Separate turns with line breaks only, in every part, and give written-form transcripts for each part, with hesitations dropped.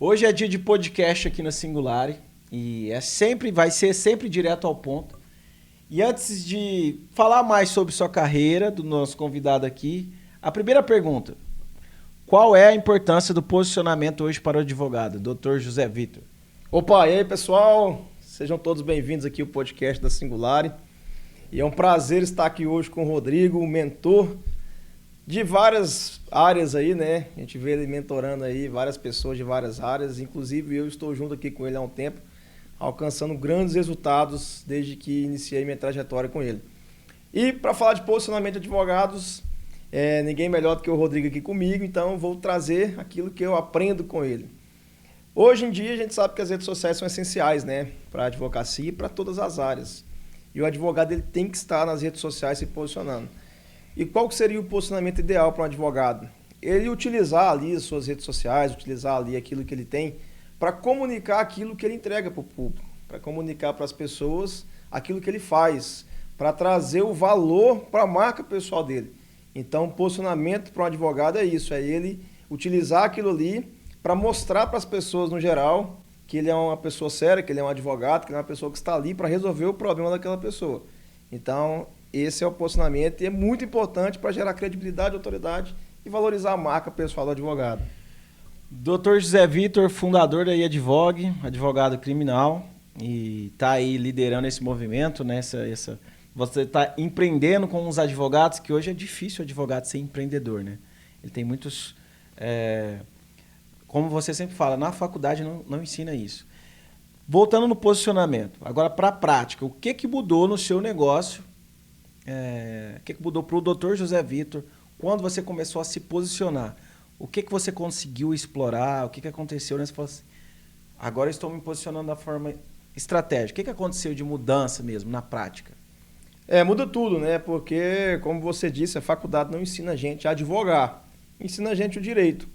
Hoje é dia de podcast aqui na Singular e vai ser sempre direto ao ponto. E antes de falar mais sobre sua carreira, do nosso convidado aqui, a primeira pergunta: qual é a importância do posicionamento hoje para o advogado, Dr. José Vitor?
Opa, e aí pessoal, sejam todos bem-vindos aqui ao podcast da Singular. E é um prazer estar aqui hoje com o Rodrigo, um mentor de várias áreas aí, né? A gente vê ele mentorando aí várias pessoas de várias áreas, inclusive eu estou junto aqui com ele há um tempo, alcançando grandes resultados desde que iniciei minha trajetória com ele. E para falar de posicionamento de advogados, ninguém melhor do que o Rodrigo aqui comigo, então vou trazer aquilo que eu aprendo com ele. Hoje em dia a gente sabe que as redes sociais são essenciais, né? Para a advocacia e para todas as áreas. E o advogado ele tem que estar nas redes sociais se posicionando. E qual que seria o posicionamento ideal para um advogado? Ele utilizar ali as suas redes sociais, utilizar ali aquilo que ele tem para comunicar aquilo que ele entrega para o público, para comunicar para as pessoas aquilo que ele faz, para trazer o valor para a marca pessoal dele. Então, o posicionamento para um advogado é isso, é ele utilizar aquilo ali para mostrar para as pessoas no geral que ele é uma pessoa séria, que ele é um advogado, que ele é uma pessoa que está ali para resolver o problema daquela pessoa. Então, esse é o posicionamento e é muito importante para gerar credibilidade, autoridade e valorizar a marca pessoal do advogado.
Dr. José Vitor, fundador da Advogue, advogado criminal, e está aí liderando esse movimento, né? Você está empreendendo com os advogados, que hoje é difícil o advogado ser empreendedor, né? Ele tem muitos... como você sempre fala, na faculdade não ensina isso. Voltando no posicionamento, agora para a prática, o que mudou no seu negócio? O que mudou para o Dr. José Vitor quando você começou a se posicionar? O que você conseguiu explorar? O que aconteceu? Né? Você falou assim, agora eu estou me posicionando da forma estratégica. O que aconteceu de mudança mesmo na prática?
Muda tudo, né? Porque, como você disse, a faculdade não ensina a gente a advogar, ensina a gente o direito.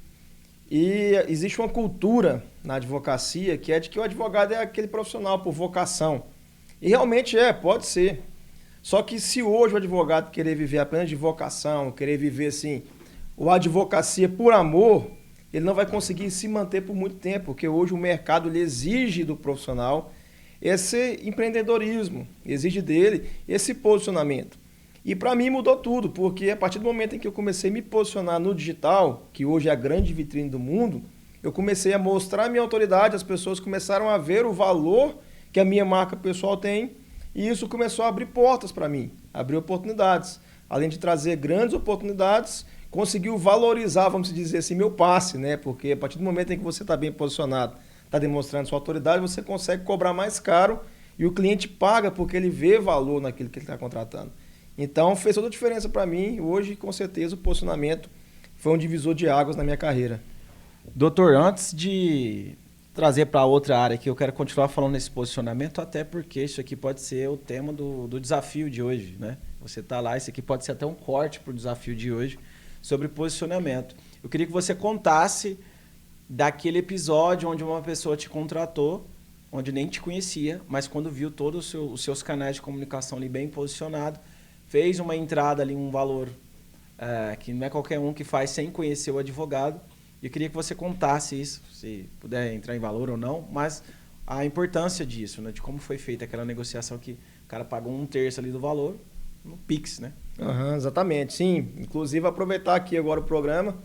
E existe uma cultura na advocacia que é de que o advogado é aquele profissional por vocação. E realmente pode ser. Só que se hoje o advogado querer viver apenas de vocação, querer viver assim, a advocacia por amor, ele não vai conseguir se manter por muito tempo, porque hoje o mercado ele exige do profissional esse empreendedorismo, exige dele esse posicionamento. E para mim mudou tudo, porque a partir do momento em que eu comecei a me posicionar no digital, que hoje é a grande vitrine do mundo, eu comecei a mostrar a minha autoridade, as pessoas começaram a ver o valor que a minha marca pessoal tem, e isso começou a abrir portas para mim, abrir oportunidades. Além de trazer grandes oportunidades, conseguiu valorizar, vamos dizer assim, meu passe, né? Porque a partir do momento em que você está bem posicionado, está demonstrando sua autoridade, você consegue cobrar mais caro e o cliente paga porque ele vê valor naquilo que ele está contratando. Então, fez toda a diferença para mim. Hoje, com certeza, o posicionamento foi um divisor de águas na minha carreira.
Doutor, antes de trazer para outra área aqui, eu quero continuar falando nesse posicionamento, até porque isso aqui pode ser o tema do desafio de hoje, né? Você está lá, isso aqui pode ser até um corte para o desafio de hoje sobre posicionamento. Eu queria que você contasse daquele episódio onde uma pessoa te contratou, onde nem te conhecia, mas quando viu todos os seus canais de comunicação ali bem posicionados, fez uma entrada ali, um valor que não é qualquer um que faz sem conhecer o advogado. Eu queria que você contasse isso, se puder entrar em valor ou não, mas a importância disso, né, de como foi feita aquela negociação que o cara pagou 1/3 ali do valor no Pix, né?
Exatamente, sim. Inclusive, aproveitar aqui agora o programa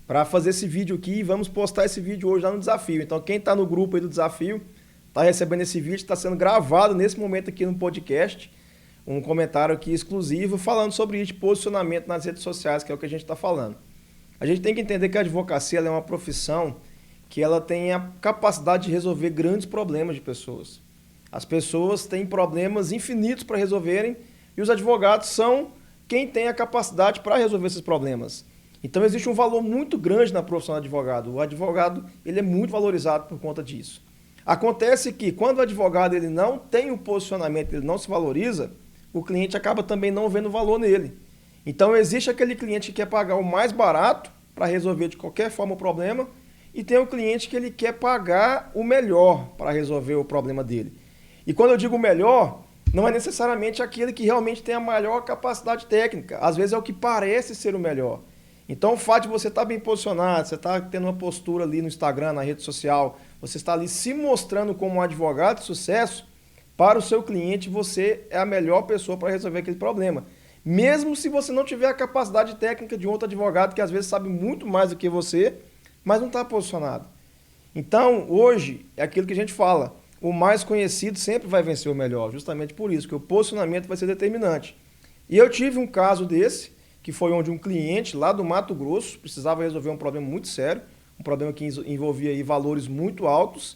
para fazer esse vídeo aqui e vamos postar esse vídeo hoje lá no desafio. Então, quem está no grupo aí do desafio, está recebendo esse vídeo, está sendo gravado nesse momento aqui no podcast, um comentário aqui exclusivo falando sobre isso, posicionamento nas redes sociais, que é o que a gente está falando. A gente tem que entender que a advocacia ela é uma profissão que ela tem a capacidade de resolver grandes problemas de pessoas. As pessoas têm problemas infinitos para resolverem e os advogados são quem tem a capacidade para resolver esses problemas. Então existe um valor muito grande na profissão do advogado. O advogado ele é muito valorizado por conta disso. Acontece que quando o advogado ele não tem um posicionamento, ele não se valoriza, o cliente acaba também não vendo valor nele. Então existe aquele cliente que quer pagar o mais barato para resolver de qualquer forma o problema e tem o cliente que ele quer pagar o melhor para resolver o problema dele. E quando eu digo melhor, não é necessariamente aquele que realmente tem a maior capacidade técnica. Às vezes é o que parece ser o melhor. Então, o fato de você estar bem posicionado, você estar tendo uma postura ali no Instagram, na rede social, você está ali se mostrando como um advogado de sucesso, para o seu cliente, você é a melhor pessoa para resolver aquele problema. Mesmo se você não tiver a capacidade técnica de um outro advogado que às vezes sabe muito mais do que você, mas não está posicionado. Então, hoje, é aquilo que a gente fala, o mais conhecido sempre vai vencer o melhor, justamente por isso, que o posicionamento vai ser determinante. E eu tive um caso desse, que foi onde um cliente lá do Mato Grosso precisava resolver um problema muito sério, um problema que envolvia aí valores muito altos,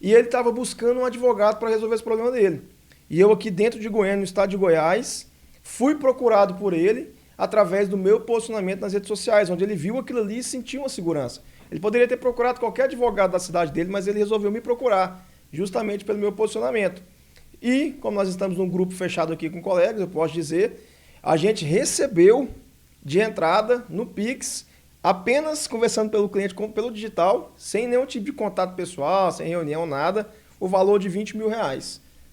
e ele estava buscando um advogado para resolver esse problema dele. E eu aqui dentro de Goiânia, no estado de Goiás, fui procurado por ele através do meu posicionamento nas redes sociais, onde ele viu aquilo ali e sentiu uma segurança. Ele poderia ter procurado qualquer advogado da cidade dele, mas ele resolveu me procurar, justamente pelo meu posicionamento. E, como nós estamos num grupo fechado aqui com colegas, eu posso dizer, a gente recebeu de entrada no Pix, apenas conversando pelo cliente como pelo digital, sem nenhum tipo de contato pessoal, sem reunião, nada, o valor de R$20 mil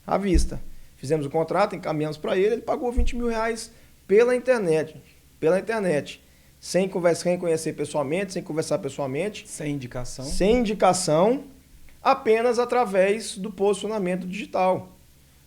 à vista. Fizemos o contrato, encaminhamos para ele, ele pagou R$20 mil pela internet, sem conhecer pessoalmente, sem conversar pessoalmente.
Sem indicação.
Sem indicação, apenas através do posicionamento digital.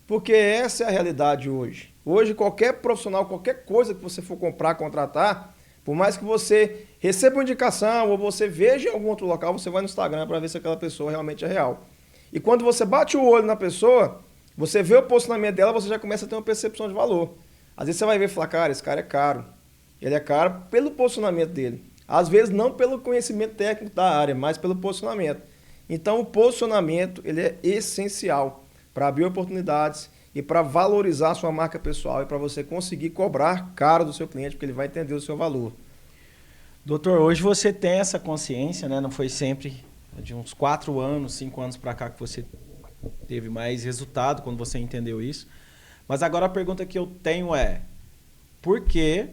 Porque essa é a realidade hoje. Hoje, qualquer profissional, qualquer coisa que você for comprar, contratar, por mais que você receba uma indicação ou você veja em algum outro local, você vai no Instagram para ver se aquela pessoa realmente é real. E quando você bate o olho na pessoa, você vê o posicionamento dela, você já começa a ter uma percepção de valor. Às vezes você vai ver e falar, cara, esse cara é caro. Ele é caro pelo posicionamento dele. Às vezes não pelo conhecimento técnico da área, mas pelo posicionamento. Então o posicionamento ele é essencial para abrir oportunidades e para valorizar a sua marca pessoal e para você conseguir cobrar caro do seu cliente, porque ele vai entender o seu valor.
Doutor, hoje você tem essa consciência, né? Não foi sempre de uns 4 anos, 5 anos para cá que você teve mais resultado quando você entendeu isso. Mas agora a pergunta que eu tenho é, por que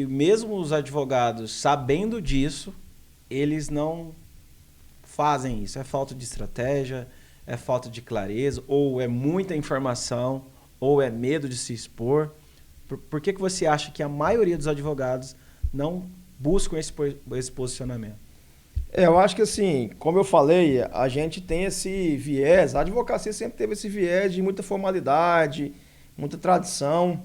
mesmo os advogados sabendo disso, eles não fazem isso? É falta de estratégia? É falta de clareza? Ou é muita informação? Ou é medo de se expor? Por que você acha que a maioria dos advogados não buscam esse posicionamento?
Eu acho que assim, como eu falei, a gente tem esse viés, a advocacia sempre teve esse viés de muita formalidade, muita tradição.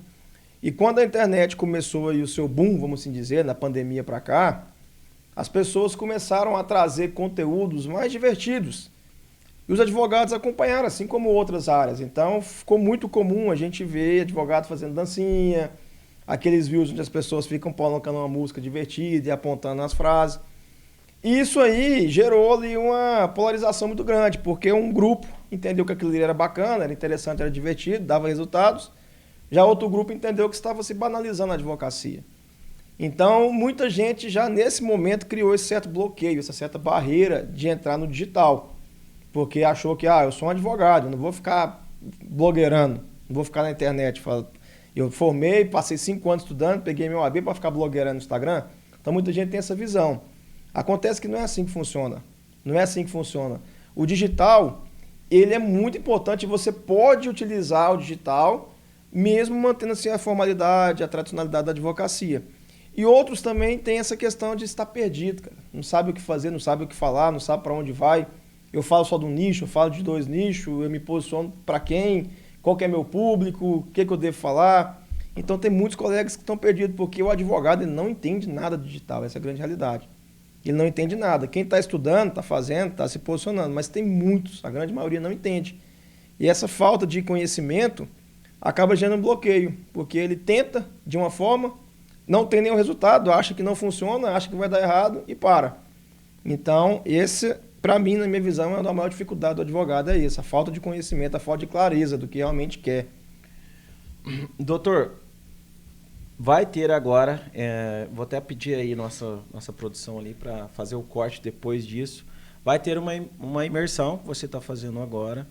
E quando a internet começou aí o seu boom, vamos assim dizer, na pandemia para cá, as pessoas começaram a trazer conteúdos mais divertidos. E os advogados acompanharam, assim como outras áreas. Então, ficou muito comum a gente ver advogado fazendo dancinha, aqueles views onde as pessoas ficam colocando uma música divertida e apontando as frases. E isso aí gerou ali uma polarização muito grande, porque um grupo entendeu que aquilo ali era bacana, era interessante, era divertido, dava resultados. Já outro grupo entendeu que estava se banalizando a advocacia. Então, muita gente já nesse momento criou esse certo bloqueio, essa certa barreira de entrar no digital. Porque achou que, eu sou um advogado, eu não vou ficar blogueirando, não vou ficar na internet. Eu formei, passei 5 anos estudando, peguei meu AB para ficar blogueirando no Instagram. Então, muita gente tem essa visão. Acontece que não é assim que funciona. Não é assim que funciona. O digital, ele é muito importante e você pode utilizar o digital mesmo mantendo assim a formalidade, a tradicionalidade da advocacia. E outros também têm essa questão de estar perdido, cara. Não sabe o que fazer, não sabe o que falar, não sabe para onde vai. Eu falo só de um nicho, eu falo de 2 nichos, eu me posiciono para quem, qual que é meu público, o que eu devo falar. Então tem muitos colegas que estão perdidos porque o advogado ele não entende nada do digital, essa é a grande realidade. Ele não entende nada. Quem está estudando, está fazendo, está se posicionando, mas tem muitos, a grande maioria não entende. E essa falta de conhecimento acaba gerando um bloqueio, porque ele tenta de uma forma, não tem nenhum resultado, acha que não funciona, acha que vai dar errado e para. Então, esse, para mim, na minha visão, é a maior dificuldade do advogado, é isso, a falta de conhecimento, a falta de clareza do que realmente quer.
Doutor, vai ter agora, vou até pedir aí nossa produção ali para fazer o corte depois disso, vai ter uma imersão que você está fazendo agora,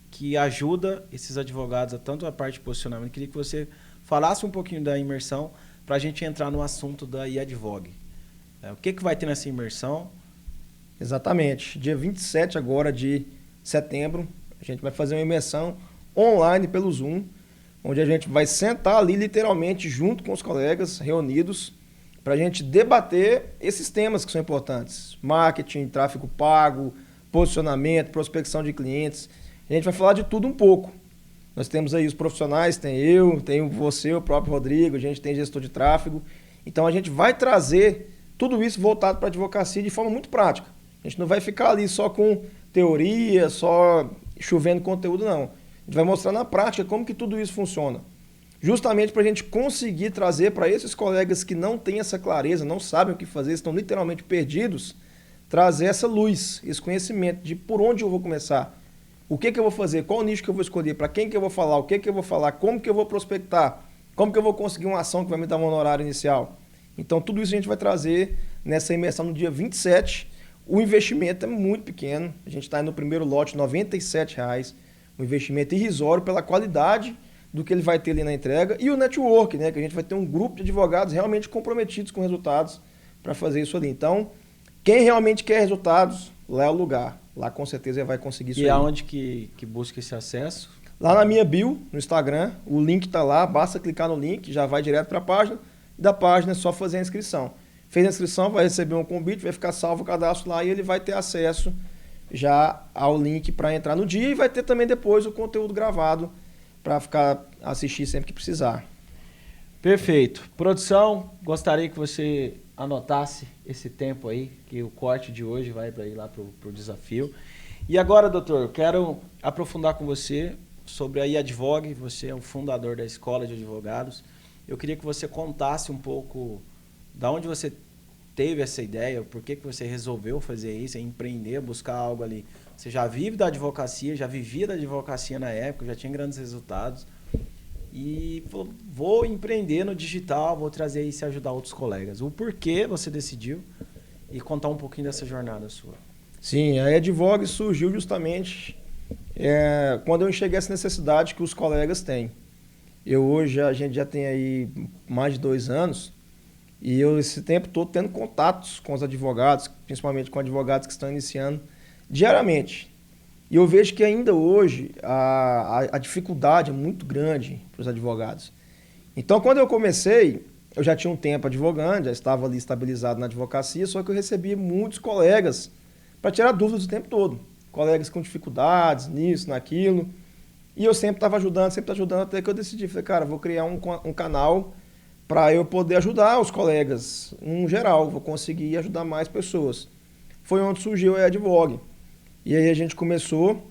que ajuda esses advogados a tanto a parte de posicionamento. Eu queria que você falasse um pouquinho da imersão para a gente entrar no assunto da iAdvogue. O que vai ter nessa imersão?
Exatamente. Dia 27 agora de setembro, a gente vai fazer uma imersão online pelo Zoom, onde a gente vai sentar ali literalmente junto com os colegas reunidos para a gente debater esses temas que são importantes. Marketing, tráfego pago, posicionamento, prospecção de clientes. A gente vai falar de tudo um pouco. Nós temos aí os profissionais, tenho você, o próprio Rodrigo, a gente tem gestor de tráfego. Então a gente vai trazer tudo isso voltado para a advocacia de forma muito prática. A gente não vai ficar ali só com teoria, só chovendo conteúdo, não. A gente vai mostrar na prática como que tudo isso funciona. Justamente para a gente conseguir trazer para esses colegas que não têm essa clareza, não sabem o que fazer, estão literalmente perdidos, trazer essa luz, esse conhecimento de por onde eu vou começar, o que eu vou fazer, qual nicho que eu vou escolher, para quem que eu vou falar, o que eu vou falar, como que eu vou prospectar, como que eu vou conseguir uma ação que vai me dar um honorário inicial. Então tudo isso a gente vai trazer nessa imersão no dia 27. O investimento é muito pequeno, a gente está no primeiro lote, R$ 97,00, um investimento irrisório pela qualidade do que ele vai ter ali na entrega e o network, né, que a gente vai ter um grupo de advogados realmente comprometidos com resultados para fazer isso ali. Então, quem realmente quer resultados, lá é o lugar. Lá com certeza vai conseguir isso.
E aonde que busca esse acesso?
Lá na minha bio, no Instagram, o link está lá, basta clicar no link, já vai direto para a página, e da página é só fazer a inscrição. Fez a inscrição, vai receber um convite, vai ficar salvo o cadastro lá e ele vai ter acesso já ao link para entrar no dia e vai ter também depois o conteúdo gravado para assistir sempre que precisar.
Perfeito. Produção, gostaria que você anotasse esse tempo aí, que o corte de hoje vai para ir lá para o desafio. E agora, doutor, eu quero aprofundar com você sobre a iAdvogue. Você é o fundador da Escola de Advogados. Eu queria que você contasse um pouco da onde você teve essa ideia, por que você resolveu fazer isso, empreender, buscar algo ali. Você já vive da advocacia, já vivia da advocacia na época, já tinha grandes resultados. E falou, vou empreender no digital, vou trazer isso e ajudar outros colegas. O porquê você decidiu e contar um pouquinho dessa jornada sua.
Sim, a iAdvogue surgiu justamente quando eu enxerguei essa necessidade que os colegas têm. A gente já tem aí mais de 2 anos e eu esse tempo todo tendo contatos com os advogados, principalmente com advogados que estão iniciando diariamente. E eu vejo que ainda hoje a dificuldade é muito grande para os advogados. Então, quando eu comecei, eu já tinha um tempo advogando, já estava ali estabilizado na advocacia, só que eu recebia muitos colegas para tirar dúvidas o tempo todo. Colegas com dificuldades nisso, naquilo. E eu sempre estava ajudando, até que eu decidi, falei, cara, vou criar um canal para eu poder ajudar os colegas, em geral, vou conseguir ajudar mais pessoas. Foi onde surgiu a iAdvogue. E aí a gente começou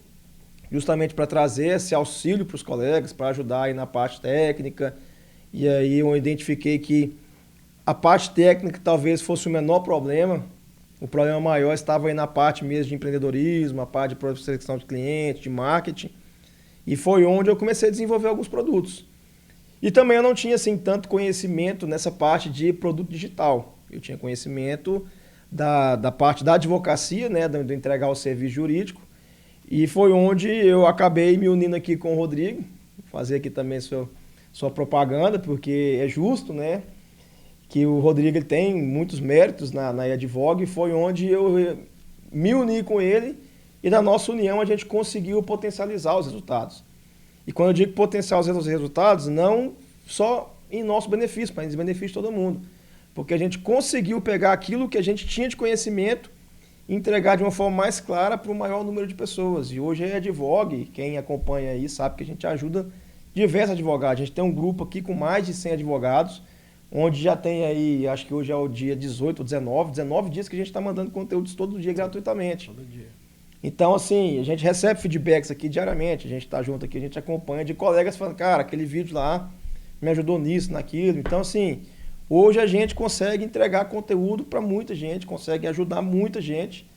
justamente para trazer esse auxílio para os colegas, para ajudar aí na parte técnica. E aí eu identifiquei que a parte técnica talvez fosse o menor problema. O problema maior estava aí na parte mesmo de empreendedorismo, a parte de prospecção de clientes, de marketing. E foi onde eu comecei a desenvolver alguns produtos. E também eu não tinha assim tanto conhecimento nessa parte de produto digital. Eu tinha conhecimento da parte da advocacia, né, de entregar o serviço jurídico, e foi onde eu acabei me unindo aqui com o Rodrigo, fazer aqui também sua propaganda, porque é justo, né, que o Rodrigo ele tem muitos méritos na iAdvogue, e foi onde eu me uni com ele, e na nossa união a gente conseguiu potencializar os resultados. E quando eu digo potencializar os resultados, não só em nosso benefício, mas em benefício de todo mundo. Porque a gente conseguiu pegar aquilo que a gente tinha de conhecimento e entregar de uma forma mais clara para o maior número de pessoas. E hoje a iAdvogue, quem acompanha aí sabe que a gente ajuda diversos advogados. A gente tem um grupo aqui com mais de 100 advogados, onde já tem aí, acho que hoje é o dia 18 ou 19 dias que a gente está mandando conteúdos todo dia gratuitamente.
Todo dia.
Então, assim, a gente recebe feedbacks aqui diariamente, a gente está junto aqui, a gente acompanha de colegas falando, cara, aquele vídeo lá me ajudou nisso, naquilo. Então, assim, hoje a gente consegue entregar conteúdo para muita gente, consegue ajudar muita gente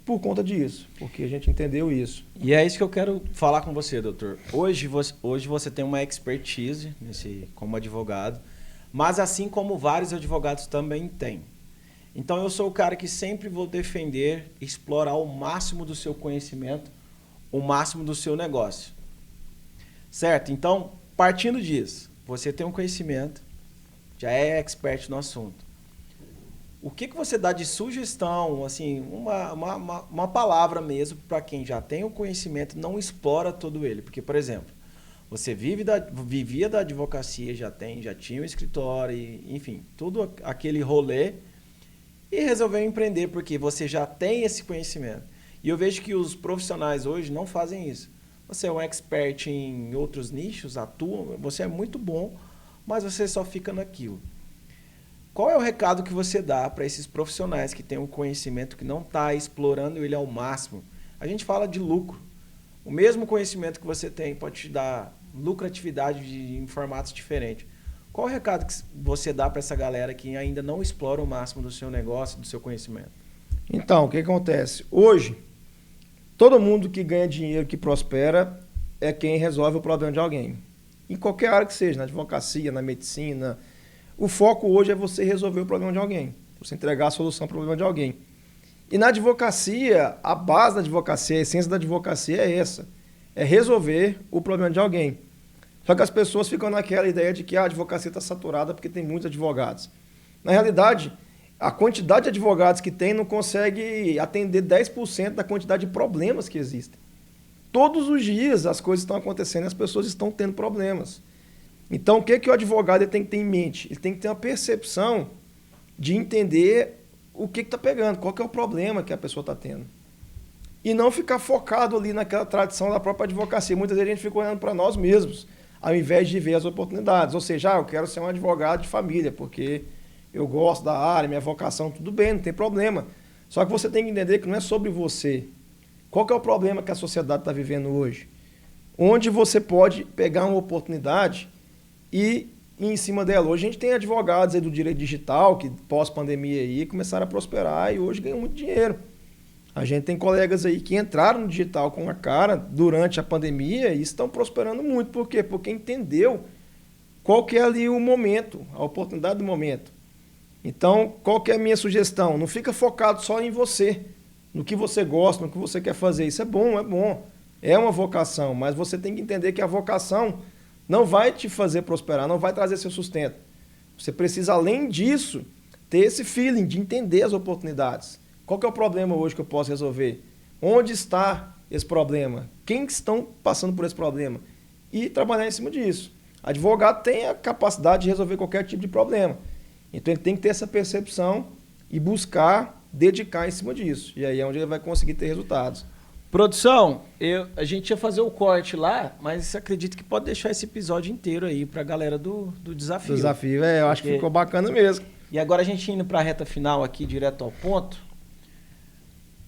por conta disso, porque a gente entendeu isso.
E é isso que eu quero falar com você, doutor. Hoje você tem uma expertise como advogado, mas assim como vários advogados também têm. Então eu sou o cara que sempre vou defender, explorar o máximo do seu conhecimento, o máximo do seu negócio. Certo? Então, partindo disso, você tem um conhecimento, já é expert no assunto. O que você dá de sugestão, assim, uma palavra mesmo para quem já tem o conhecimento e não explora todo ele? Porque, por exemplo, Você vivia da advocacia, já tinha um escritório, enfim, tudo aquele rolê e resolveu empreender porque você já tem esse conhecimento. E eu vejo que os profissionais hoje não fazem isso. Você é um expert em outros nichos, atua, você é muito bom, mas você só fica naquilo. Qual é o recado que você dá para esses profissionais que têm um conhecimento que não está explorando ele ao máximo? A gente fala de lucro. O mesmo conhecimento que você tem pode te dar lucratividade em formatos diferentes. Qual é o recado que você dá para essa galera que ainda não explora o máximo do seu negócio, do seu conhecimento?
Então, o que acontece? Hoje, todo mundo que ganha dinheiro, que prospera, é quem resolve o problema de alguém. Em qualquer área que seja, na advocacia, na medicina. O foco hoje é você resolver o problema de alguém. Você entregar a solução para o problema de alguém. E na advocacia, a base da advocacia, a essência da advocacia é essa. É resolver o problema de alguém. Só que as pessoas ficam naquela ideia de que a advocacia está saturada porque tem muitos advogados. Na realidade, a quantidade de advogados que tem não consegue atender 10% da quantidade de problemas que existem. Todos os dias as coisas estão acontecendo e as pessoas estão tendo problemas. Então, o que o advogado ele tem que ter em mente? Ele tem que ter uma percepção de entender o que está pegando, qual que é o problema que a pessoa está tendo. E não ficar focado ali naquela tradição da própria advocacia. Muitas vezes a gente fica olhando para nós mesmos, ao invés de ver as oportunidades. Ou seja, eu quero ser um advogado de família, porque eu gosto da área, minha vocação, tudo bem, não tem problema. Só que você tem que entender que não é sobre você. Qual que é o problema que a sociedade está vivendo hoje? Onde você pode pegar uma oportunidade e ir em cima dela. Hoje a gente tem advogados aí do direito digital, que pós-pandemia aí começaram a prosperar e hoje ganham muito dinheiro. A gente tem colegas aí que entraram no digital com a cara durante a pandemia e estão prosperando muito. Por quê? Porque entendeu qual que é ali o momento, a oportunidade do momento. Então, qual que é a minha sugestão? Não fica focado só em você, no que você gosta, no que você quer fazer. Isso é bom, é bom. É uma vocação, mas você tem que entender que a vocação não vai te fazer prosperar, não vai trazer seu sustento. Você precisa, além disso, ter esse feeling de entender as oportunidades. Qual que é o problema hoje que eu posso resolver? Onde está esse problema? Quem estão passando por esse problema? E trabalhar em cima disso. Advogado tem a capacidade de resolver qualquer tipo de problema. Então ele tem que ter essa percepção e buscar dedicar em cima disso. E aí é onde ele vai conseguir ter resultados.
Produção, a gente ia fazer o corte lá, mas acredito que pode deixar esse episódio inteiro aí pra galera do desafio.
Desafio, eu acho que ficou bacana mesmo.
E agora a gente indo pra reta final aqui, direto ao ponto.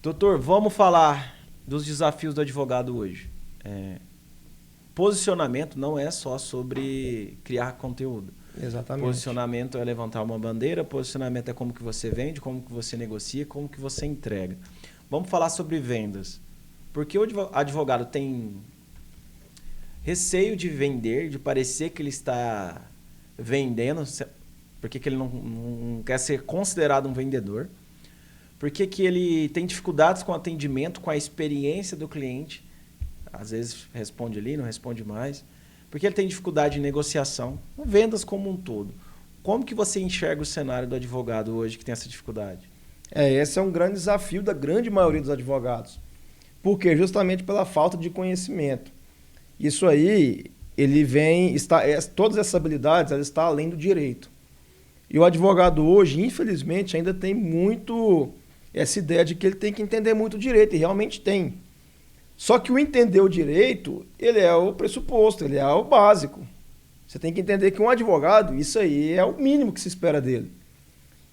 Doutor, vamos falar dos desafios do advogado hoje. Posicionamento não é só sobre criar conteúdo.
Exatamente.
Posicionamento é levantar uma bandeira, posicionamento é como que você vende, como que você negocia, como que você entrega. Vamos falar sobre vendas. Porque o advogado tem receio de vender, de parecer que ele está vendendo, porque que ele não quer ser considerado um vendedor. Porque que ele tem dificuldades com o atendimento, com a experiência do cliente. Às vezes responde ali, não responde mais. Porque ele tem dificuldade em negociação, vendas como um todo. Como que você enxerga o cenário do advogado hoje que tem essa dificuldade?
Esse é um grande desafio da grande maioria dos advogados. Por quê? Justamente pela falta de conhecimento. Isso aí, todas essas habilidades, elas estão além do direito. E o advogado hoje, infelizmente, ainda tem muito essa ideia de que ele tem que entender muito o direito, e realmente tem. Só que o entender o direito, ele é o pressuposto, ele é o básico. Você tem que entender que um advogado, isso aí é o mínimo que se espera dele.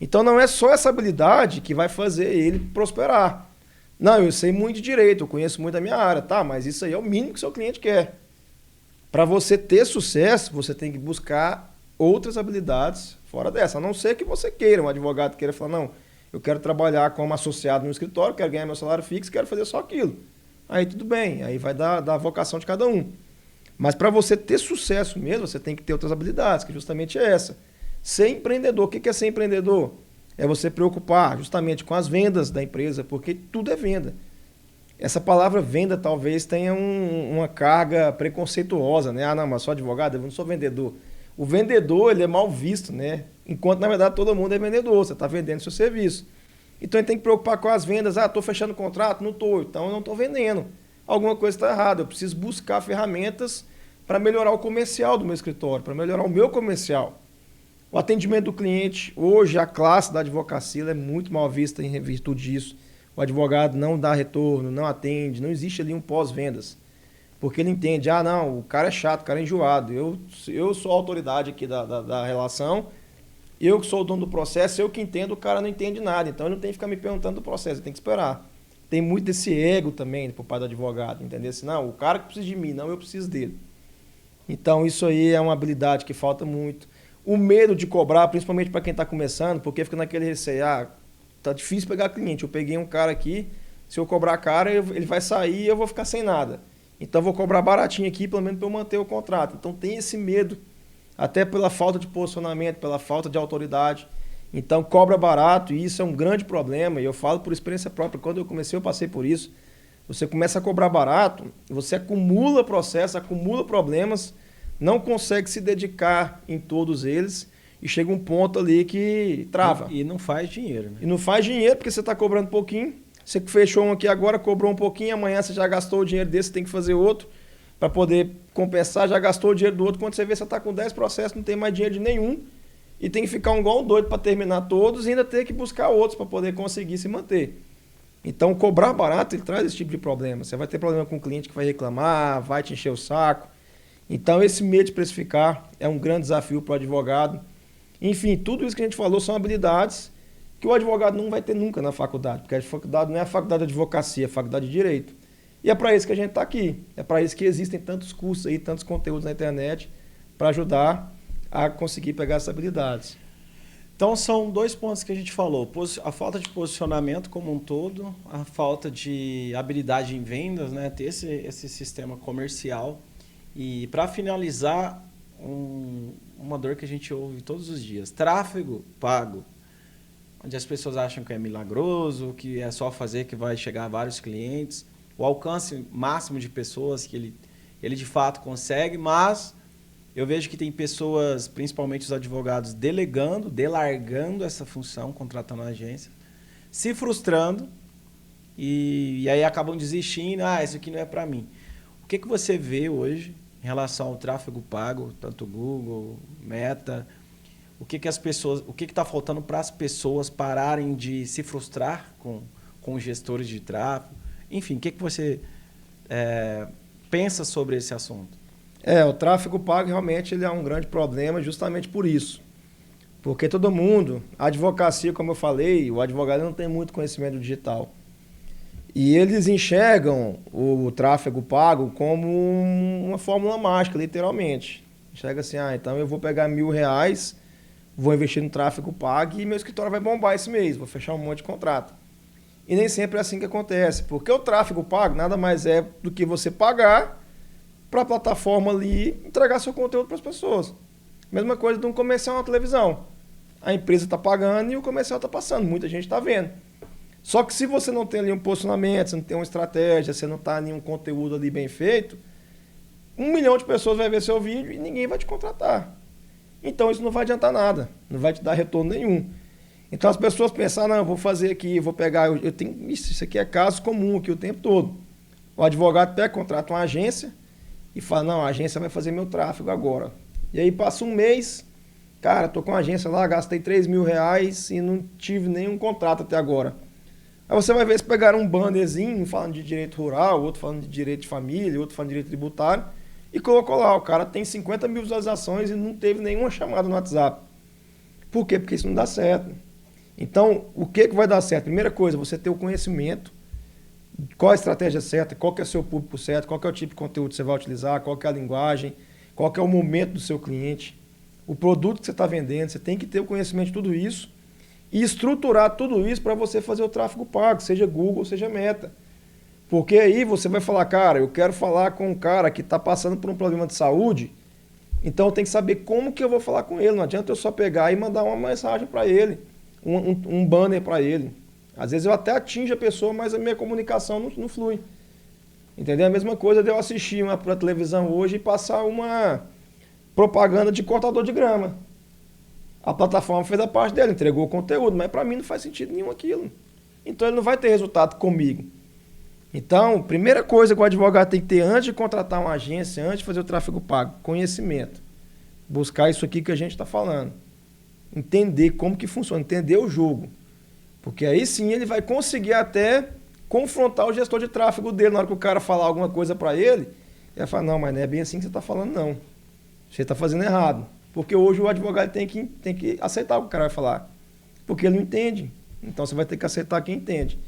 Então não é só essa habilidade que vai fazer ele prosperar. Não, eu sei muito de direito, eu conheço muito a minha área, tá? Mas isso aí é o mínimo que seu cliente quer. Para você ter sucesso, você tem que buscar outras habilidades fora dessa. A não ser que você queira, um advogado queira falar, não, eu quero trabalhar como associado no escritório, quero ganhar meu salário fixo, quero fazer só aquilo. Aí tudo bem, aí vai da vocação de cada um. Mas para você ter sucesso mesmo, você tem que ter outras habilidades, que justamente é essa. Ser empreendedor. O que é ser empreendedor? É você preocupar justamente com as vendas da empresa, porque tudo é venda. Essa palavra venda talvez tenha uma carga preconceituosa, né? Ah, não, mas sou advogado, eu não sou vendedor. O vendedor, ele é mal visto, né? Enquanto, na verdade, todo mundo é vendedor, você está vendendo seu serviço. Então, ele tem que preocupar com as vendas. Ah, estou fechando contrato? Não estou, então eu não estou vendendo. Alguma coisa está errada, eu preciso buscar ferramentas para melhorar o comercial do meu escritório, para melhorar o meu comercial. O atendimento do cliente, hoje a classe da advocacia é muito mal vista em virtude disso. O advogado não dá retorno, não atende, não existe ali um pós-vendas. Porque ele entende, não, o cara é chato, o cara é enjoado. Eu sou a autoridade aqui da relação, eu que sou o dono do processo, eu que entendo, o cara não entende nada. Então ele não tem que ficar me perguntando do processo, ele tem que esperar. Tem muito desse ego também por parte do advogado, entendeu? Assim, não, o cara que precisa de mim, não eu preciso dele. Então isso aí é uma habilidade que falta muito. O medo de cobrar, principalmente para quem está começando, porque fica naquele receio, tá difícil pegar cliente. Eu peguei um cara aqui, se eu cobrar caro, ele vai sair e eu vou ficar sem nada. Então eu vou cobrar baratinho aqui, pelo menos para eu manter o contrato. Então tem esse medo, até pela falta de posicionamento, pela falta de autoridade. Então cobra barato e isso é um grande problema. E eu falo por experiência própria. Quando eu comecei, eu passei por isso. Você começa a cobrar barato, você acumula processo, acumula problemas, não consegue se dedicar em todos eles e chega um ponto ali que trava.
E não faz dinheiro, né?
E não faz dinheiro porque você está cobrando pouquinho. Você fechou um aqui agora, cobrou um pouquinho, amanhã você já gastou o dinheiro desse, tem que fazer outro para poder compensar, já gastou o dinheiro do outro. Quando você vê, você está com 10 processos, não tem mais dinheiro de nenhum e tem que ficar igual um doido para terminar todos e ainda ter que buscar outros para poder conseguir se manter. Então, cobrar barato, ele traz esse tipo de problema. Você vai ter problema com o cliente que vai reclamar, vai te encher o saco. Então, esse medo de precificar é um grande desafio para o advogado. Enfim, tudo isso que a gente falou são habilidades que o advogado não vai ter nunca na faculdade, porque a faculdade não é a faculdade de advocacia, é a faculdade de direito. E é para isso que a gente está aqui. É para isso que existem tantos cursos aí, tantos conteúdos na internet, para ajudar a conseguir pegar essas habilidades.
Então são 2 pontos que a gente falou, a falta de posicionamento como um todo, a falta de habilidade em vendas, né? Ter esse sistema comercial. E para finalizar, uma dor que a gente ouve todos os dias, tráfego pago, onde as pessoas acham que é milagroso, que é só fazer que vai chegar a vários clientes, o alcance máximo de pessoas que ele de fato consegue, mas eu vejo que tem pessoas, principalmente os advogados, delargando essa função, contratando a agência, se frustrando e aí acabam desistindo, isso aqui não é para mim. O que você vê hoje em relação ao tráfego pago, tanto Google, Meta, o que está faltando para as pessoas pararem de se frustrar com os gestores de tráfego? Enfim, o que você pensa sobre esse assunto?
O tráfego pago realmente ele é um grande problema justamente por isso. Porque todo mundo, a advocacia, como eu falei, o advogado não tem muito conhecimento digital. E eles enxergam o tráfego pago como uma fórmula mágica, literalmente. Enxerga assim, então eu vou pegar R$1.000, vou investir no tráfego pago e meu escritório vai bombar esse mês, vou fechar um monte de contrato. E nem sempre é assim que acontece, porque o tráfego pago nada mais é do que você pagar para a plataforma ali entregar seu conteúdo para as pessoas. Mesma coisa de um comercial na televisão. A empresa está pagando e o comercial está passando, muita gente está vendo. Só que se você não tem ali um posicionamento, você não tem uma estratégia, você não está em um conteúdo ali bem feito, 1 milhão de pessoas vai ver seu vídeo e ninguém vai te contratar. Então isso não vai adiantar nada, não vai te dar retorno nenhum. Então as pessoas pensam, não, eu vou fazer aqui, vou pegar, eu tenho isso aqui é caso comum aqui o tempo todo. O advogado pega, contrata uma agência e fala, não, a agência vai fazer meu tráfego agora. E aí passa um mês, cara, tô com a agência lá, gastei R$3.000 e não tive nenhum contrato até agora. Aí você vai ver se pegaram um bannerzinho falando de direito rural, outro falando de direito de família, outro falando de direito tributário, e colocou lá, o cara tem 50 mil visualizações e não teve nenhuma chamada no WhatsApp. Por quê? Porque isso não dá certo. Então, o que vai dar certo? Primeira coisa, você ter o conhecimento, qual a estratégia certa, qual que é o seu público certo, qual que é o tipo de conteúdo que você vai utilizar, qual que é a linguagem, qual que é o momento do seu cliente, o produto que você está vendendo, você tem que ter o conhecimento de tudo isso e estruturar tudo isso para você fazer o tráfego pago, seja Google, seja Meta. Porque aí você vai falar, cara, eu quero falar com um cara que está passando por um problema de saúde, então eu tenho que saber como que eu vou falar com ele, não adianta eu só pegar e mandar uma mensagem para ele, um banner para ele. Às vezes eu até atingo a pessoa, mas a minha comunicação não flui. Entendeu? A mesma coisa de eu assistir para televisão hoje e passar uma propaganda de cortador de grama. A plataforma fez a parte dela, entregou o conteúdo, mas para mim não faz sentido nenhum aquilo. Então ele não vai ter resultado comigo. Então, primeira coisa que o advogado tem que ter antes de contratar uma agência, antes de fazer o tráfego pago, conhecimento. Buscar isso aqui que a gente está falando. Entender como que funciona, entender o jogo. Porque aí sim ele vai conseguir até confrontar o gestor de tráfego dele. Na hora que o cara falar alguma coisa para ele, ele vai falar, não, mas não é bem assim que você está falando, não. Você está fazendo errado. Porque hoje o advogado tem que aceitar o que o cara vai falar. Porque ele não entende. Então você vai ter que aceitar quem entende.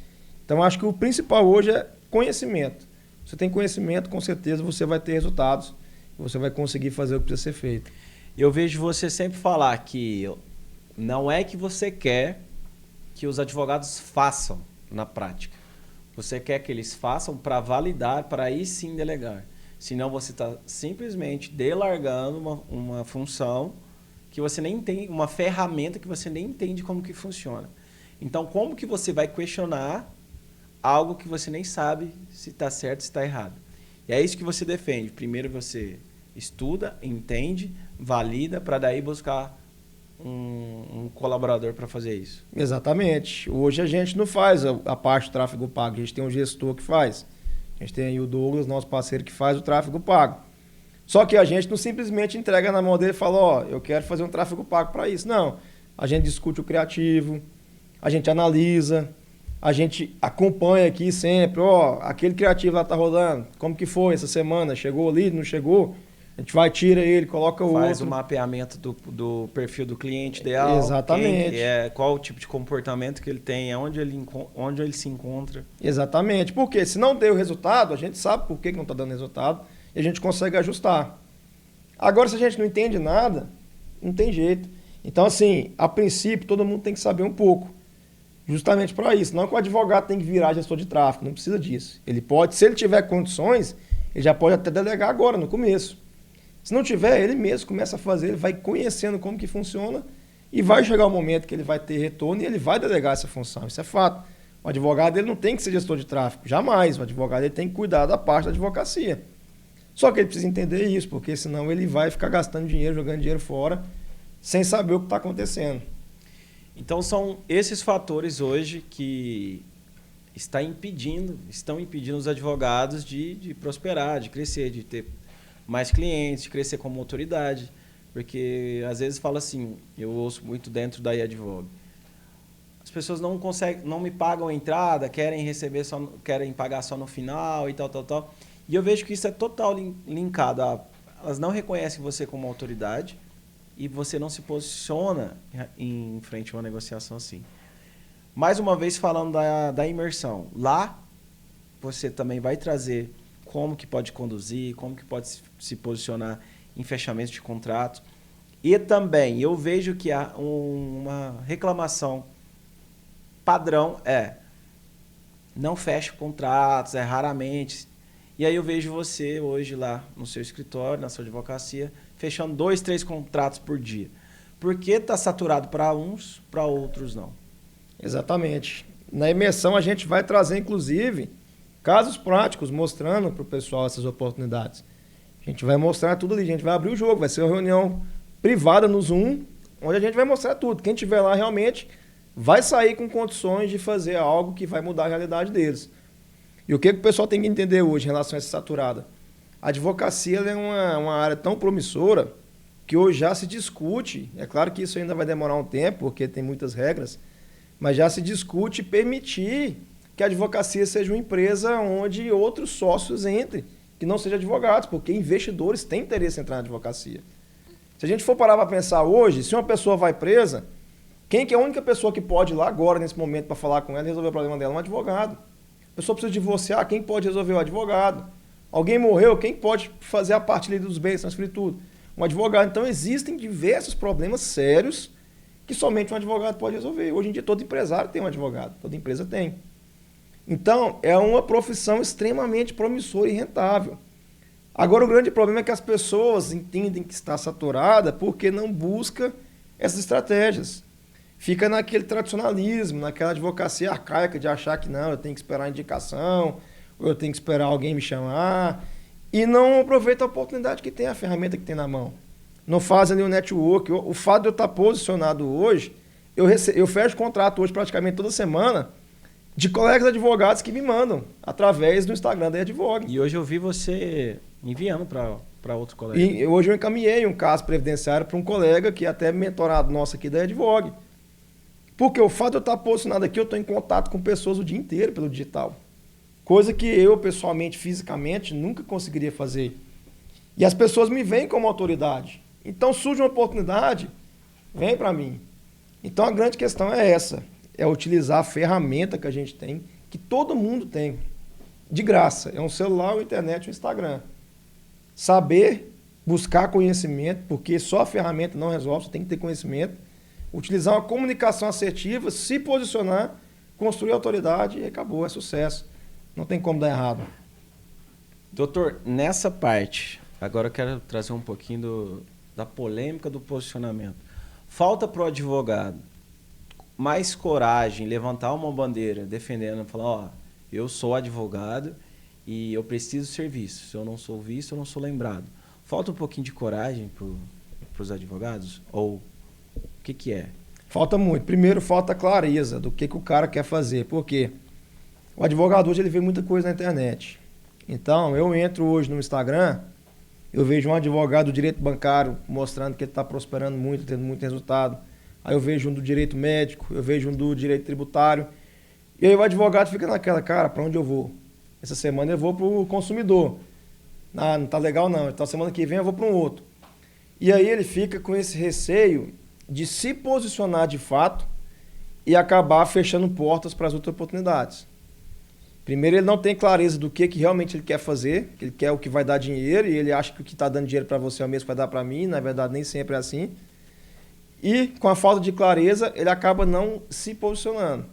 Então acho que o principal hoje é conhecimento. Você tem conhecimento, com certeza você vai ter resultados. Você vai conseguir fazer o que precisa ser feito.
Eu vejo você sempre falar que não é que você quer que os advogados façam na prática. Você quer que eles façam para validar, para aí sim delegar. Senão você está simplesmente delargando uma função que você nem tem, uma ferramenta que você nem entende como que funciona. Então, como que você vai questionar algo que você nem sabe se está certo, se está errado? E é isso que você defende. Primeiro você estuda, entende, valida, para daí buscar um colaborador para fazer isso.
Exatamente. Hoje a gente não faz a parte do tráfego pago, a gente tem um gestor que faz. A gente tem aí o Douglas, nosso parceiro, que faz o tráfego pago. Só que a gente não simplesmente entrega na mão dele e fala, ó, eu quero fazer um tráfego pago para isso. Não. A gente discute o criativo, a gente analisa, a gente acompanha aqui sempre, ó, aquele criativo lá tá rodando, como que foi essa semana? Chegou ali, não chegou? A gente vai, tira ele, coloca o outro.
Faz o mapeamento do perfil do cliente ideal.
Exatamente.
Qual o tipo de comportamento que ele tem, onde ele se encontra.
Exatamente. Porque se não deu resultado, a gente sabe por que não está dando resultado e a gente consegue ajustar. Agora, se a gente não entende nada, não tem jeito. Então, assim, a princípio, todo mundo tem que saber um pouco. Justamente para isso. Não que o advogado tem que virar gestor de tráfego, não precisa disso. Ele pode, se ele tiver condições, ele já pode até delegar agora, no começo. Se não tiver, ele mesmo começa a fazer, ele vai conhecendo como que funciona e vai chegar o momento que ele vai ter retorno e ele vai delegar essa função. Isso é fato. O advogado ele não tem que ser gestor de tráfego, jamais. O advogado ele tem que cuidar da parte da advocacia. Só que ele precisa entender isso, porque senão ele vai ficar gastando dinheiro, jogando dinheiro fora, sem saber o que está acontecendo.
Então são esses fatores hoje que estão impedindo os advogados de prosperar, de crescer, de ter mais clientes, de crescer como autoridade. Porque às vezes fala assim, eu ouço muito dentro da iAdvogue, as pessoas não me pagam a entrada, querem pagar só no final e tal. E eu vejo que isso é total linkado elas não reconhecem você como autoridade e você não se posiciona em frente a uma negociação assim. Mais uma vez falando da imersão, lá você também vai trazer como que pode conduzir, como que pode se posicionar em fechamento de contrato. E também eu vejo que há uma reclamação padrão não fecha contratos, raramente. E aí eu vejo você hoje lá no seu escritório, na sua advocacia, fechando 2, 3 contratos por dia. Por que está saturado para uns, para outros não?
Exatamente. Na imersão a gente vai trazer, inclusive, casos práticos mostrando para o pessoal essas oportunidades. A gente vai mostrar tudo ali, a gente vai abrir o jogo, vai ser uma reunião privada no Zoom, onde a gente vai mostrar tudo. Quem estiver lá realmente vai sair com condições de fazer algo que vai mudar a realidade deles. E o que o pessoal tem que entender hoje em relação a essa saturada? A advocacia é uma área tão promissora que hoje já se discute, é claro que isso ainda vai demorar um tempo, porque tem muitas regras, mas já se discute permitir que a advocacia seja uma empresa onde outros sócios entrem, que não sejam advogados, porque investidores têm interesse em entrar na advocacia. Se a gente for parar para pensar hoje, se uma pessoa vai presa, quem que é a única pessoa que pode ir lá agora, nesse momento, para falar com ela e resolver o problema dela? Um advogado. A pessoa precisa divorciar, quem pode resolver? O advogado. Alguém morreu, quem pode fazer a partilha dos bens, transferir tudo? Um advogado. Então existem diversos problemas sérios que somente um advogado pode resolver. Hoje em dia todo empresário tem um advogado, toda empresa tem. Então é uma profissão extremamente promissora e rentável. Agora o grande problema é que as pessoas entendem que está saturada porque não busca essas estratégias. Fica naquele tradicionalismo, naquela advocacia arcaica de achar que não, eu tenho que esperar a indicação, ou eu tenho que esperar alguém me chamar, e não aproveita a oportunidade que tem, a ferramenta que tem na mão. Não faz ali o network. O fato de eu estar posicionado hoje, eu fecho contrato hoje praticamente toda semana de colegas advogados que me mandam através do Instagram da Advogue.
E hoje eu vi você enviando para outro colega.
E hoje eu encaminhei um caso previdenciário para um colega que é até mentorado nosso aqui da Advogue. Porque o fato de eu estar posicionado aqui, eu estou em contato com pessoas o dia inteiro pelo digital. Coisa que eu, pessoalmente, fisicamente, nunca conseguiria fazer. E as pessoas me veem como autoridade. Então, surge uma oportunidade, vem para mim. Então, a grande questão é essa. É utilizar a ferramenta que a gente tem, que todo mundo tem, de graça. É um celular, uma internet, um Instagram. Saber buscar conhecimento, porque só a ferramenta não resolve, você tem que ter conhecimento. Utilizar uma comunicação assertiva, se posicionar, construir autoridade e acabou, é sucesso. Não tem como dar errado.
Doutor, nessa parte, agora eu quero trazer um pouquinho da polêmica do posicionamento. Falta para o advogado mais coragem, levantar uma bandeira defendendo, falar, ó, eu sou advogado e eu preciso ser visto. Se eu não sou visto, eu não sou lembrado. Falta um pouquinho de coragem para os advogados? Ou o que é?
Falta muito. Primeiro, falta clareza do que o cara quer fazer. Por quê? O advogado hoje ele vê muita coisa na internet. Então, eu entro hoje no Instagram, eu vejo um advogado do direito bancário mostrando que ele está prosperando muito, tendo muito resultado. Aí eu vejo um do direito médico, eu vejo um do direito tributário. E aí o advogado fica naquela, cara, para onde eu vou? Essa semana eu vou para o consumidor. Ah, não tá legal não. Então semana que vem eu vou para um outro. E aí ele fica com esse receio de se posicionar de fato e acabar fechando portas para as outras oportunidades. Primeiro, ele não tem clareza do que realmente ele quer fazer, que ele quer o que vai dar dinheiro, e ele acha que o que está dando dinheiro para você é o mesmo que vai dar para mim, na verdade nem sempre é assim. E com a falta de clareza, ele acaba não se posicionando.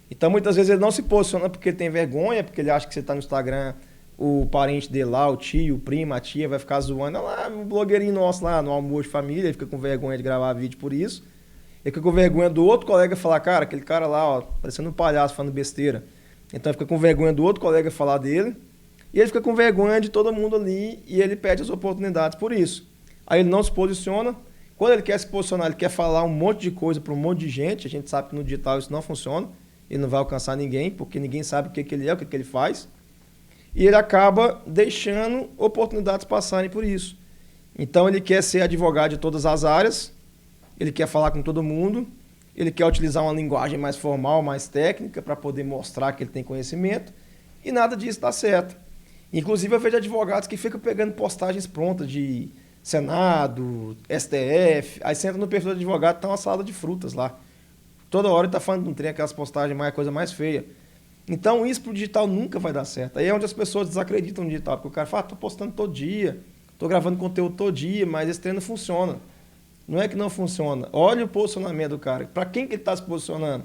Então, muitas vezes ele não se posiciona porque ele tem vergonha, porque ele acha que você está no Instagram, o parente dele lá, o tio, o primo, a tia, vai ficar zoando. Olha lá, um blogueirinho nosso lá no almoço de família, ele fica com vergonha de gravar vídeo por isso. Ele fica com vergonha do outro colega falar, cara, aquele cara lá, ó, parecendo um palhaço falando besteira. Então ele fica com vergonha do outro colega falar dele, e ele fica com vergonha de todo mundo ali, e ele perde as oportunidades por isso. Aí ele não se posiciona. Quando ele quer se posicionar, ele quer falar um monte de coisa para um monte de gente. A gente sabe que no digital isso não funciona. Ele não vai alcançar ninguém, porque ninguém sabe o que ele é, o que ele faz. E ele acaba deixando oportunidades passarem por isso. Então ele quer ser advogado de todas as áreas, ele quer falar com todo mundo, ele quer utilizar uma linguagem mais formal, mais técnica, para poder mostrar que ele tem conhecimento, e nada disso dá certo. Inclusive eu vejo advogados que ficam pegando postagens prontas de Senado, STF, aí você entra no perfil do advogado, tá uma salada de frutas lá. Toda hora ele tá falando de um trem, aquelas postagens, mais coisa mais feia. Então isso pro digital nunca vai dar certo. Aí é onde as pessoas desacreditam no digital, porque o cara fala, tô postando todo dia, tô gravando conteúdo todo dia, mas esse trem não funciona. Não é que não funciona. Olha o posicionamento do cara. Para quem que ele está se posicionando?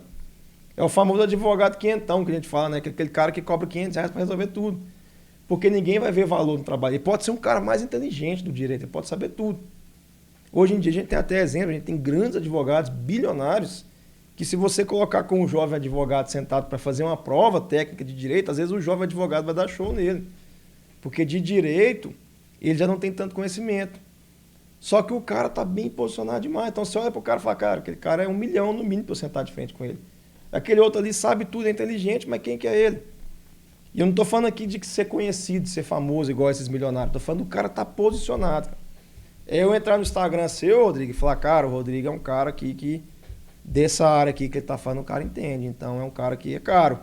É o famoso advogado quinhentão que a gente fala, né? Que é aquele cara que cobra R$ 500 para resolver tudo. Porque ninguém vai ver valor no trabalho. Ele pode ser um cara mais inteligente do direito, ele pode saber tudo. Hoje em dia a gente tem até exemplo, a gente tem grandes advogados bilionários que se você colocar com um jovem advogado sentado para fazer uma prova técnica de direito, às vezes o jovem advogado vai dar show nele. Porque de direito ele já não tem tanto conhecimento. Só que o cara tá bem posicionado demais. Então você olha pro cara e fala, cara, aquele cara é 1 milhão no mínimo para eu sentar de frente com ele. Aquele outro ali sabe tudo, é inteligente, mas quem que é ele? E eu não tô falando aqui de ser conhecido, de ser famoso igual esses milionários. Tô falando do cara tá posicionado. É eu entrar no Instagram seu, Rodrigo, e falar, cara, o Rodrigo é um cara aqui que dessa área aqui que ele tá falando, o cara entende. Então é um cara que é caro.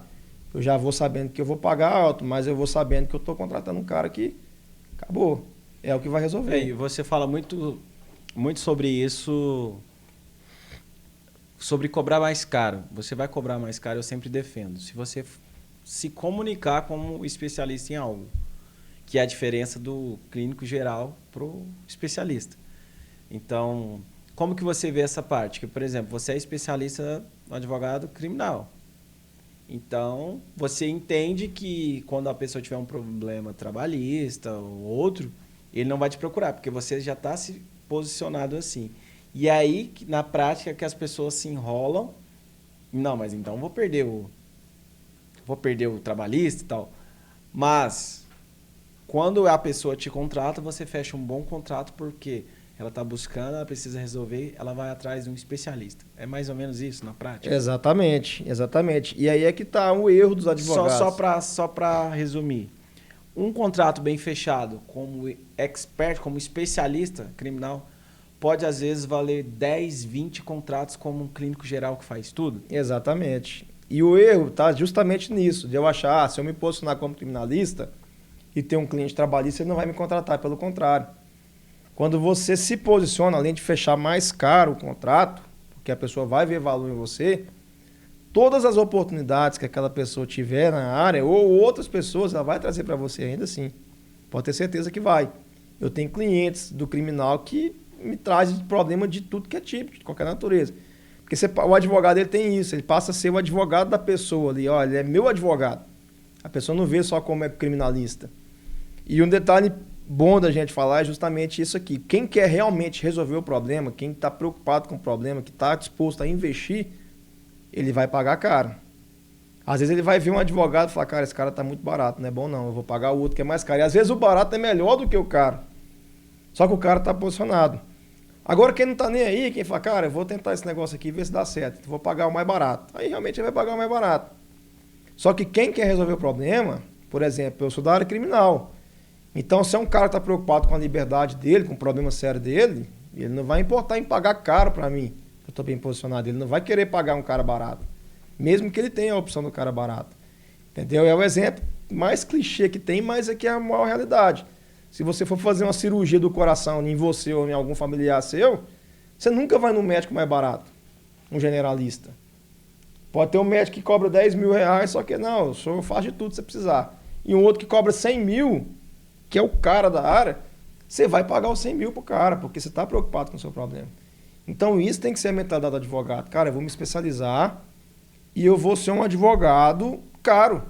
Eu já vou sabendo que eu vou pagar alto, mas eu vou sabendo que eu tô contratando um cara que acabou. É o que vai resolver.
E você fala muito sobre isso, sobre cobrar mais caro. Você vai cobrar mais caro, eu sempre defendo. Se você se comunicar como especialista em algo, que é a diferença do clínico geral para o especialista. Então, como que você vê essa parte? Que, por exemplo, você é especialista no advogado criminal. Então, você entende que quando a pessoa tiver um problema trabalhista ou outro, ele não vai te procurar, porque você já está se posicionado assim. E aí, na prática, que as pessoas se enrolam. Não, mas então vou perder o trabalhista e tal. Mas, quando a pessoa te contrata, você fecha um bom contrato, porque ela está buscando, ela precisa resolver, ela vai atrás de um especialista. É mais ou menos isso na prática?
Exatamente, exatamente. E aí é que está o erro dos advogados.
Só para resumir. Um contrato bem fechado, como expert, como especialista criminal, pode às vezes valer 10, 20 contratos como um clínico geral que faz tudo?
Exatamente. E o erro está justamente nisso, de eu achar, se eu me posicionar como criminalista e ter um cliente trabalhista, ele não vai me contratar, pelo contrário. Quando você se posiciona, além de fechar mais caro o contrato, porque a pessoa vai ver valor em você, todas as oportunidades que aquela pessoa tiver na área, ou outras pessoas, ela vai trazer para você ainda assim. Pode ter certeza que vai. Eu tenho clientes do criminal que me trazem problema de tudo que é tipo, de qualquer natureza. Porque o advogado ele tem isso, ele passa a ser o advogado da pessoa ali, olha, ele é meu advogado. A pessoa não vê só como é criminalista. E um detalhe bom da gente falar é justamente isso aqui. Quem quer realmente resolver o problema, quem está preocupado com o problema, que está disposto a investir, ele vai pagar caro. Às vezes ele vai ver um advogado e falar, cara, esse cara está muito barato, não é bom não, eu vou pagar o outro que é mais caro. E às vezes o barato é melhor do que o caro. Só que o cara está posicionado. Agora quem não está nem aí, quem fala, cara, eu vou tentar esse negócio aqui e ver se dá certo, vou pagar o mais barato. Aí realmente ele vai pagar o mais barato. Só que quem quer resolver o problema, por exemplo, eu sou da área criminal. Então, se é um cara que está preocupado com a liberdade dele, com o problema sério dele, ele não vai importar em pagar caro para mim. Eu estou bem posicionado. Ele não vai querer pagar um cara barato. Mesmo que ele tenha a opção do cara barato. Entendeu? É o exemplo mais clichê que tem, mas é que é a maior realidade. Se você for fazer uma cirurgia do coração em você ou em algum familiar seu, você nunca vai no médico mais barato. Um generalista. Pode ter um médico que cobra 10 mil reais, só que não, o senhor faz de tudo que você precisar. E um outro que cobra 100 mil, que é o cara da área, você vai pagar os 100 mil pro cara, porque você está preocupado com o seu problema. Então isso tem que ser a mentalidade do advogado. Cara, eu vou me especializar e eu vou ser um advogado caro.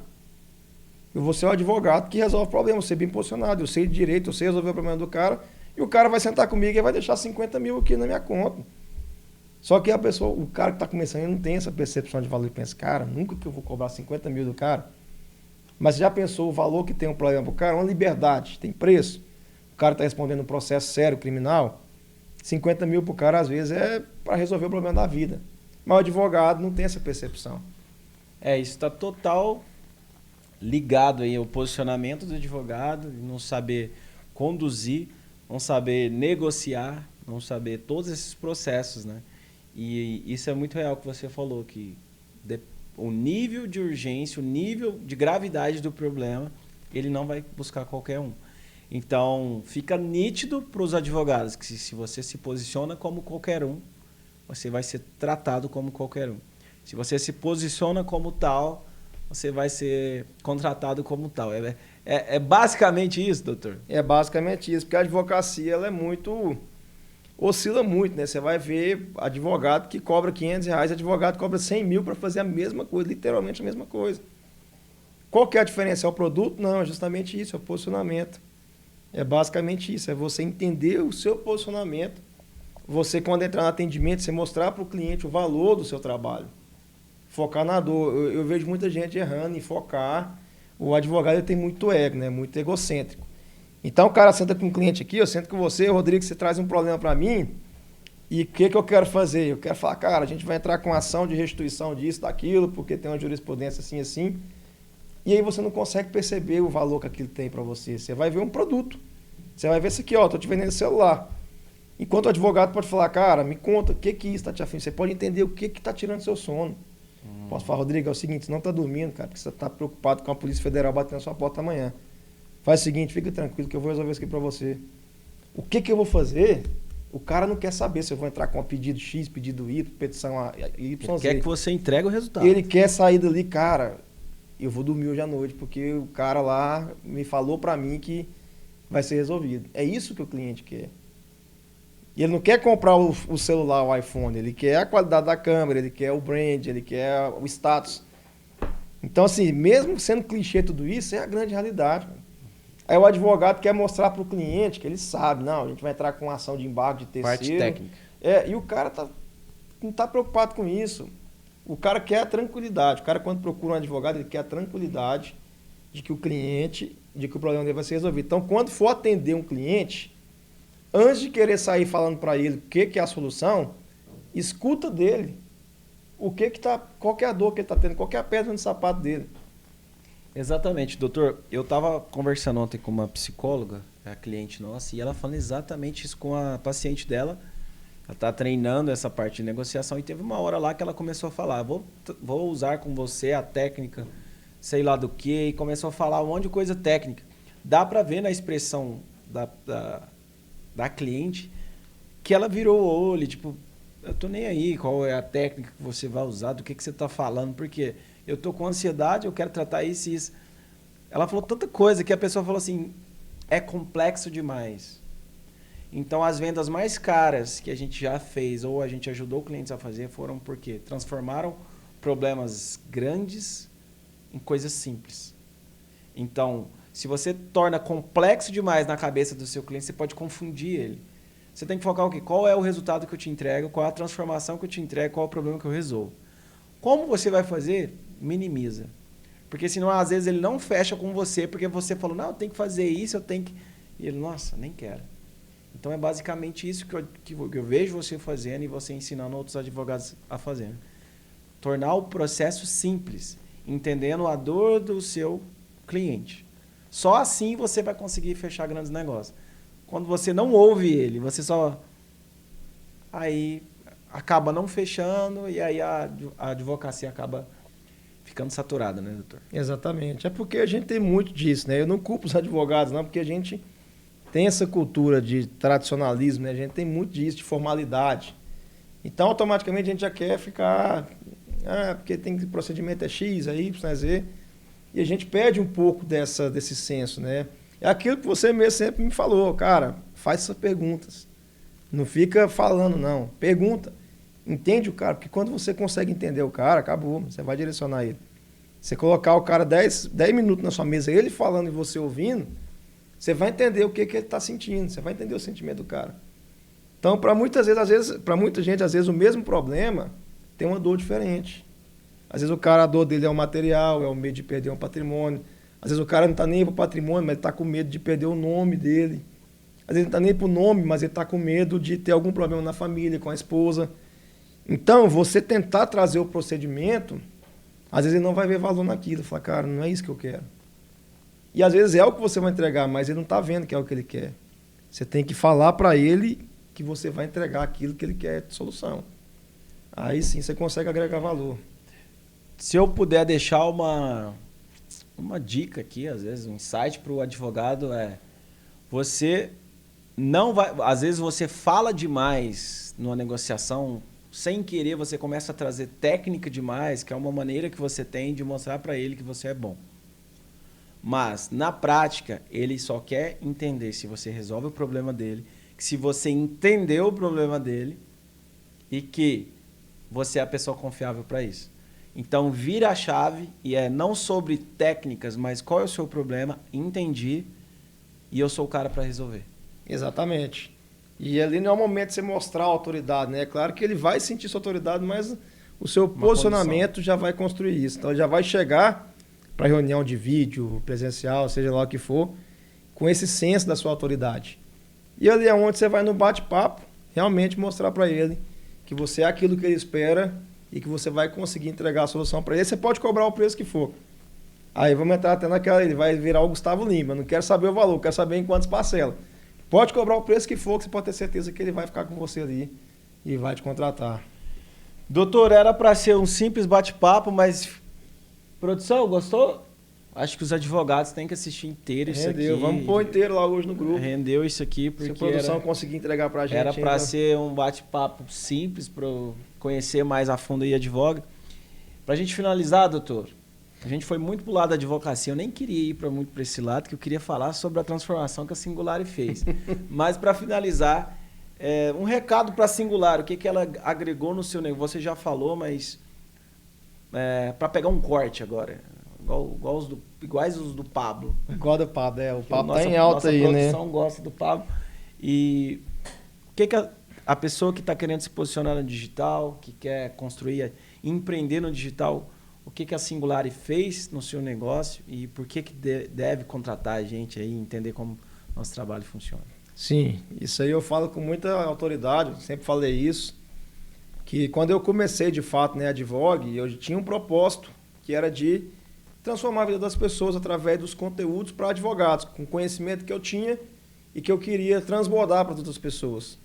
Eu vou ser um advogado que resolve problemas, eu vou ser bem posicionado, eu sei de direito, eu sei resolver o problema do cara, e o cara vai sentar comigo e vai deixar 50 mil aqui na minha conta. Só que a pessoa, o cara que está começando, ele não tem essa percepção de valor e pensa, cara, nunca que eu vou cobrar 50 mil do cara. Mas já pensou o valor que tem um problema para o cara? Uma liberdade, tem preço. O cara está respondendo um processo sério, criminal. 50 mil para o cara, às vezes, é para resolver o problema da vida. Mas o advogado não tem essa percepção.
Isso está total ligado aí ao posicionamento do advogado, não saber conduzir, não saber negociar, não saber todos esses processos, né? E isso é muito real que você falou, que o nível de urgência, o nível de gravidade do problema, ele não vai buscar qualquer um. Então, fica nítido para os advogados que se você se posiciona como qualquer um, você vai ser tratado como qualquer um. Se você se posiciona como tal, você vai ser contratado como tal. É basicamente isso, doutor?
É basicamente isso, porque a advocacia ela oscila muito, né? Você vai ver advogado que cobra 500 reais, advogado que cobra 100 mil para fazer a mesma coisa, literalmente a mesma coisa. Qual que é a diferença? É o produto? Não, é justamente isso, é o posicionamento. É basicamente isso, é você entender o seu posicionamento. Você, quando entrar no atendimento, você mostrar para o cliente o valor do seu trabalho. Focar na dor. Eu vejo muita gente errando em focar. O advogado ele tem muito ego, né? Muito egocêntrico. Então o cara senta com um cliente aqui, eu sento com você, Rodrigo, você traz um problema para mim, e o que eu quero fazer? Eu quero falar, cara, a gente vai entrar com ação de restituição disso, daquilo, porque tem uma jurisprudência assim, assim, e aí você não consegue perceber o valor que aquilo tem para você. Você vai ver um produto. Você vai ver isso aqui, ó, tô te vendendo celular. Enquanto o advogado pode falar, cara, me conta, o que isso está te afim? Você pode entender o que está tirando seu sono. Posso falar, Rodrigo, é o seguinte, você não está dormindo, cara, porque você está preocupado com a Polícia Federal batendo na sua porta amanhã. Faz o seguinte, fica tranquilo que eu vou resolver isso aqui para você. O que eu vou fazer? O cara não quer saber se eu vou entrar com um pedido X, pedido Y, petição YZ.
Ele quer que você entregue o resultado.
Ele quer sair dali, cara, eu vou dormir hoje à noite, porque o cara lá me falou para mim que vai ser resolvido. É isso que o cliente quer. E ele não quer comprar o celular, o iPhone, ele quer a qualidade da câmera, ele quer o brand, ele quer o status. Então, assim, mesmo sendo clichê tudo isso, é a grande realidade. Aí o advogado quer mostrar para o cliente que ele sabe, não, a gente vai entrar com uma ação de embargo de terceiro.
Parte técnica.
E o cara não está preocupado com isso. O cara quer a tranquilidade. O cara, quando procura um advogado, ele quer a tranquilidade de que o cliente, de que o problema dele vai ser resolvido. Então, quando for atender um cliente, antes de querer sair falando para ele o que é a solução, escuta dele. Qual que é a dor que ele está tendo, qual que é a pedra no sapato dele.
Exatamente, doutor. Eu estava conversando ontem com uma psicóloga, a cliente nossa, e ela falando exatamente isso com a paciente dela. Ela está treinando essa parte de negociação e teve uma hora lá que ela começou a falar, vou usar com você a técnica, sei lá do que, e começou a falar um monte de coisa técnica. Dá para ver na expressão da cliente que ela virou o olho, tipo, eu tô nem aí qual é a técnica que você vai usar, do que você está falando, porque eu tô com ansiedade, eu quero tratar isso e isso. Ela falou tanta coisa que a pessoa falou assim, é complexo demais. Então, as vendas mais caras que a gente já fez ou a gente ajudou clientes a fazer foram porque transformaram problemas grandes em coisas simples. Então, se você torna complexo demais na cabeça do seu cliente, você pode confundir ele. Você tem que focar o quê? Qual é o resultado que eu te entrego, qual é a transformação que eu te entrego, qual é o problema que eu resolvo. Como você vai fazer? Minimiza. Porque senão, às vezes, ele não fecha com você, porque você falou, não, eu tenho que fazer isso, eu tenho que... E ele, nossa, nem quero. Então, é basicamente isso que eu vejo você fazendo e você ensinando outros advogados a fazerem. Tornar o processo simples, entendendo a dor do seu cliente. Só assim você vai conseguir fechar grandes negócios. Quando você não ouve ele, você só... Aí acaba não fechando e aí a advocacia acaba ficando saturada, né, doutor?
Exatamente. É porque a gente tem muito disso, né? Eu não culpo os advogados, não, porque a gente tem essa cultura de tradicionalismo, né? A gente tem muito disso, de formalidade. Então, automaticamente, a gente já quer ficar... porque tem procedimento é X, é Y, é Z. E a gente perde um pouco desse senso, né? É aquilo que você mesmo sempre me falou, cara, faz essas perguntas. Não fica falando, não. Pergunta. Entende o cara, porque quando você consegue entender o cara, acabou, você vai direcionar ele. Você colocar o cara 10 minutos na sua mesa, ele falando e você ouvindo, você vai entender o que ele está sentindo, você vai entender o sentimento do cara. Então, para muita gente, às vezes, o mesmo problema tem uma dor diferente. Às vezes a dor dele é o material, é o medo de perder um patrimônio. Às vezes o cara não está nem para o patrimônio, mas ele está com medo de perder o nome dele. Às vezes ele não está nem para o nome, mas ele está com medo de ter algum problema na família, com a esposa. Então, você tentar trazer o procedimento, às vezes ele não vai ver valor naquilo. Fala, cara, não é isso que eu quero. E às vezes é o que você vai entregar, mas ele não está vendo que é o que ele quer. Você tem que falar para ele que você vai entregar aquilo que ele quer de solução. Aí sim você consegue agregar valor.
Se eu puder deixar uma dica aqui, às vezes, um insight para o advogado você não vai... Às vezes você fala demais numa negociação, sem querer você começa a trazer técnica demais, que é uma maneira que você tem de mostrar para ele que você é bom. Mas, na prática, ele só quer entender se você resolve o problema dele, que se você entendeu o problema dele e que você é a pessoa confiável para isso. Então, vira a chave e não sobre técnicas, mas qual é o seu problema, entendi e eu sou o cara para resolver.
Exatamente. E ali não é o momento de você mostrar a autoridade, né? É claro que ele vai sentir sua autoridade, mas o seu posicionamento já vai construir isso. Então, ele já vai chegar para reunião de vídeo, presencial, seja lá o que for, com esse senso da sua autoridade. E ali é onde você vai no bate-papo, realmente mostrar para ele que você é aquilo que ele espera e que você vai conseguir entregar a solução para ele. Você pode cobrar o preço que for. Aí vamos entrar até naquela, ele vai virar o Gustavo Lima, não quero saber o valor, quero saber em quantas parcelas. Pode cobrar o preço que for, que você pode ter certeza que ele vai ficar com você ali e vai te contratar.
Doutor, era para ser um simples bate-papo, mas... Produção, gostou? Acho que os advogados têm que assistir inteiro isso aqui.
Vamos pôr inteiro lá hoje no grupo.
Rendeu isso aqui porque
se a produção conseguir entregar pra gente.
Era para ser um bate-papo simples, para conhecer mais a fundo e advoga. Pra gente finalizar, doutor, a gente foi muito pro lado da advocacia. Eu nem queria ir muito para esse lado, que eu queria falar sobre a transformação que a Singular fez. Mas para finalizar, um recado para a Singular, o que ela agregou no seu negócio? Você já falou, mas para pegar um corte agora, iguais os do Pablo.
Igual do Pablo, o Pablo tá em alta aí, né?
Nossa produção gosta do Pablo. E o que a pessoa que está querendo se posicionar no digital, que quer construir, empreender no digital, o que a Singular fez no seu negócio e por que deve contratar a gente aí, entender como nosso trabalho funciona?
Sim, isso aí eu falo com muita autoridade, sempre falei isso, que quando eu comecei de fato, né, a Advogue, eu tinha um propósito que era de transformar a vida das pessoas através dos conteúdos para advogados, com o conhecimento que eu tinha e que eu queria transbordar para outras pessoas.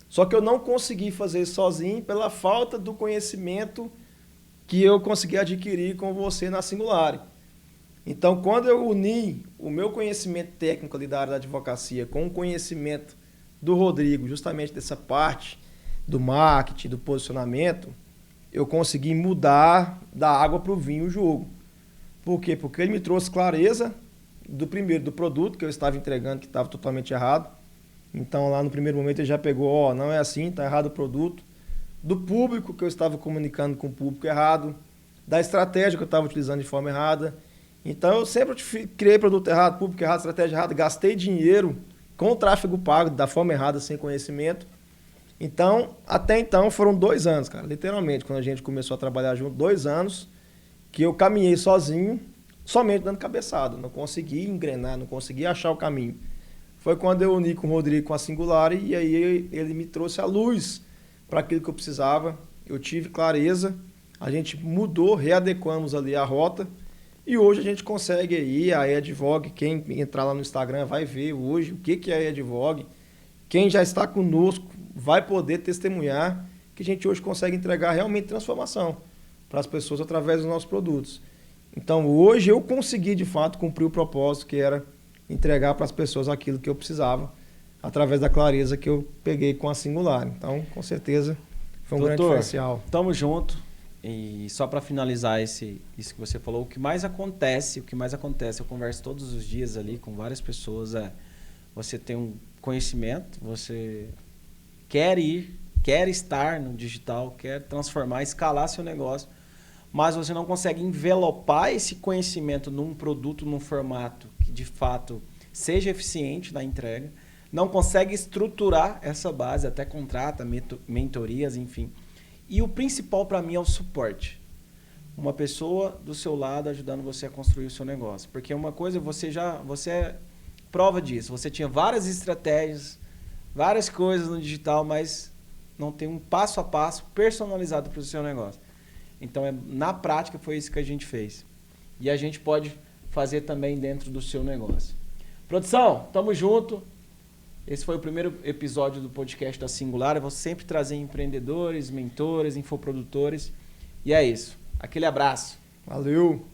Só que eu não consegui fazer isso sozinho pela falta do conhecimento que eu consegui adquirir com você na Singular. Então, quando eu uni o meu conhecimento técnico ali da área da advocacia com o conhecimento do Rodrigo, justamente dessa parte do marketing, do posicionamento, eu consegui mudar da água para o vinho o jogo. Por quê? Porque ele me trouxe clareza do produto que eu estava entregando, que estava totalmente errado. Então, lá no primeiro momento, ele já pegou, não é assim, está errado o produto. Do público que eu estava comunicando com o público errado, da estratégia que eu estava utilizando de forma errada. Então, eu sempre criei produto errado, público errado, estratégia errada, gastei dinheiro com o tráfego pago, da forma errada, sem conhecimento. Então, até então, foram 2 anos, cara, literalmente, quando a gente começou a trabalhar junto, 2 anos, que eu caminhei sozinho, somente dando cabeçada. Não consegui engrenar, não consegui achar o caminho. Foi quando eu uni com o Rodrigo com a Singular e aí ele me trouxe a luz para aquilo que eu precisava. Eu tive clareza, a gente mudou, readequamos ali a rota e hoje a gente consegue aí, a Advogue, quem entrar lá no Instagram vai ver hoje o que é a Advogue. Quem já está conosco vai poder testemunhar que a gente hoje consegue entregar realmente transformação para as pessoas através dos nossos produtos. Então hoje eu consegui de fato cumprir o propósito que era entregar para as pessoas aquilo que eu precisava, através da clareza que eu peguei com a Singular. Então, com certeza, foi um grande diferencial.
Tamo junto. E só para finalizar isso que você falou, o que mais acontece, eu converso todos os dias ali com várias pessoas, você tem um conhecimento, você quer estar no digital, quer transformar, escalar seu negócio, mas você não consegue envelopar esse conhecimento num produto, num formato que de fato seja eficiente na entrega, não consegue estruturar essa base, até contrata, mentorias, enfim. E o principal para mim é o suporte. Uma pessoa do seu lado ajudando você a construir o seu negócio. Porque uma coisa, você é prova disso, você tinha várias estratégias, várias coisas no digital, mas não tem um passo a passo personalizado para o seu negócio. Então, na prática, foi isso que a gente fez. E a gente pode fazer também dentro do seu negócio. Produção, tamo junto. Esse foi o primeiro episódio do podcast da Singular. Eu vou sempre trazer empreendedores, mentores, infoprodutores. E é isso. Aquele abraço.
Valeu!